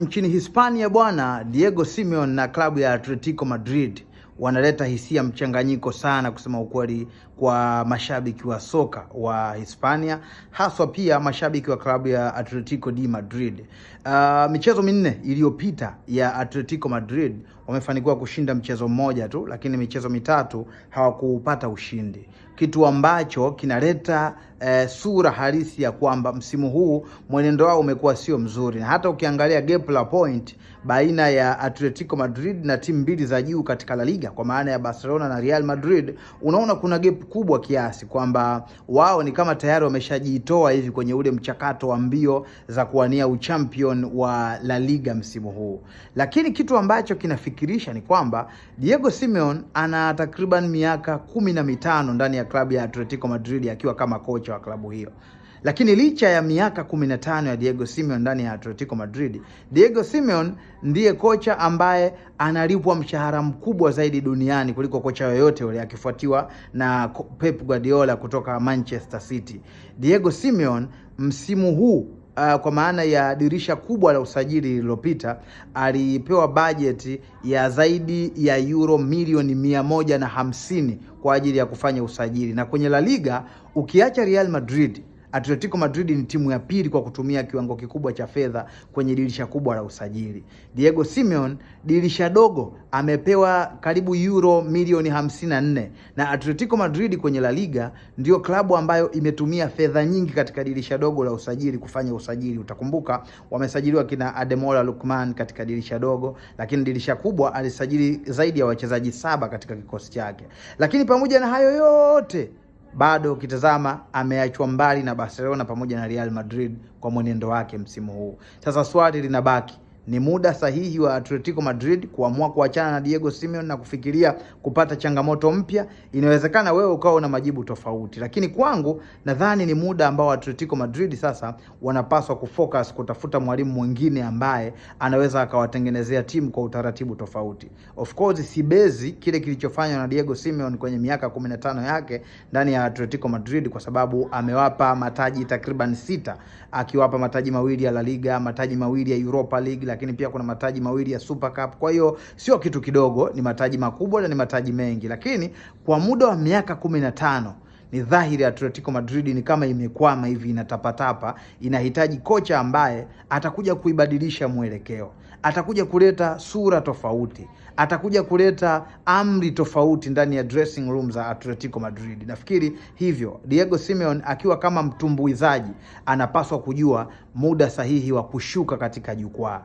Nchini Hispania bwana, Diego Simeone na klabu ya Atletico Madrid wanaleta hisia mchanganyiko sana kusema ukweli kwa mashabiki wa soka wa Hispania, haswa pia mashabiki wa klabu ya Atletico de Madrid. Michezo minne iliyopita ya Atletico Madrid wamefanikiwa kushinda mchezo mmoja tu, lakini michezo mitatu hawakupata ushindi, kitu ambacho kinaleta sura halisi ya kwamba msimu huu mwenendo wao umekuwa sio mzuri. Na hata ukiangalia gap la point baina ya Atletico Madrid na timu mbili za juu katika La Liga kwa maana ya Barcelona na Real Madrid, unaona kuna gap kubwa kiasi kwamba wao ni kama tayari wameshajitoa hivi kwenye ule mchakato wa mbio za kuwania uchampion wa La Liga msimu huu. Lakini kitu ambacho kinafikirisha ni kwamba Diego Simeone ana takriban miaka 15 ndani ya klabu ya Atletico Madrid akiwa kama kocha wa klabu hiyo. Lakini licha ya miaka 15 ya Diego Simeone ndani ya Atletico Madrid, Diego Simeone ndiye kocha ambaye analipwa mshahara mkubwa zaidi duniani kuliko kocha yoyote yule, akifuatiwa na Pep Guardiola kutoka Manchester City. Diego Simeone msimu huu kwa maana ya dirisha kubwa la usajili lililopita alipewa budget ya zaidi ya euro milioni 150 kwa ajili ya kufanya usajili. Na kwenye La Liga, ukiacha Real Madrid, Atletico Madrid ni timu ya pili kwa kutumia kiwango kikubwa cha fedha kwenye dirisha kubwa la usajili. Diego Simeone dirisha dogo amepewa karibu euro milioni 54, na Atletico Madrid kwenye La Liga ndio klabu ambayo imetumia fedha nyingi katika dirisha dogo la usajili kufanya usajili. Utakumbuka wamesajiliwa kina Ademola Lookman katika dirisha dogo, lakini dirisha kubwa alisajili zaidi ya wachezaji 7 katika kikosi chake. Lakini pamoja na hayo yote, bado ukitazama ameachwa mbali na Barcelona pamoja na Real Madrid kwa mwenendo wake msimu huu. Sasa swali linabaki, ni muda sahihi wa Atletico Madrid kuamua kuachana na Diego Simeone na kufikiria kupata changamoto mpya? Inawezekana wewe ukawa na majibu tofauti, lakini kwangu nadhani ni muda ambao Atletico Madrid sasa wanapaswa kufocus kutafuta mwalimu mwingine ambaye anaweza akawatengenezea timu kwa utaratibu tofauti. Of course sibezi kile kilichofanywa na Diego Simeone kwenye miaka 15 yake ndani ya Atletico Madrid, kwa sababu amewapa mataji takriban 6, akiwapa mataji mawili ya La Liga, mataji mawili ya Europa League, lakini pia kuna mataji mawili ya Super Cup. Kwa hiyo sio kitu kidogo, ni mataji makubwa na ni mataji mengi. Lakini kwa muda wa miaka 15 ni dhahiri Atletico Madrid ni kama imekwama hivi, inatapatapa. Inahitaji kocha ambaye atakuja kuibadilisha mwelekeo, atakuja kuleta sura tofauti, atakuja kuleta amri tofauti ndani ya dressing room za Atletico Madrid. Nafikiri hivyo Diego Simeone akiwa kama mtumbuizaji anapaswa kujua muda sahihi wa kushuka katika jukwaa.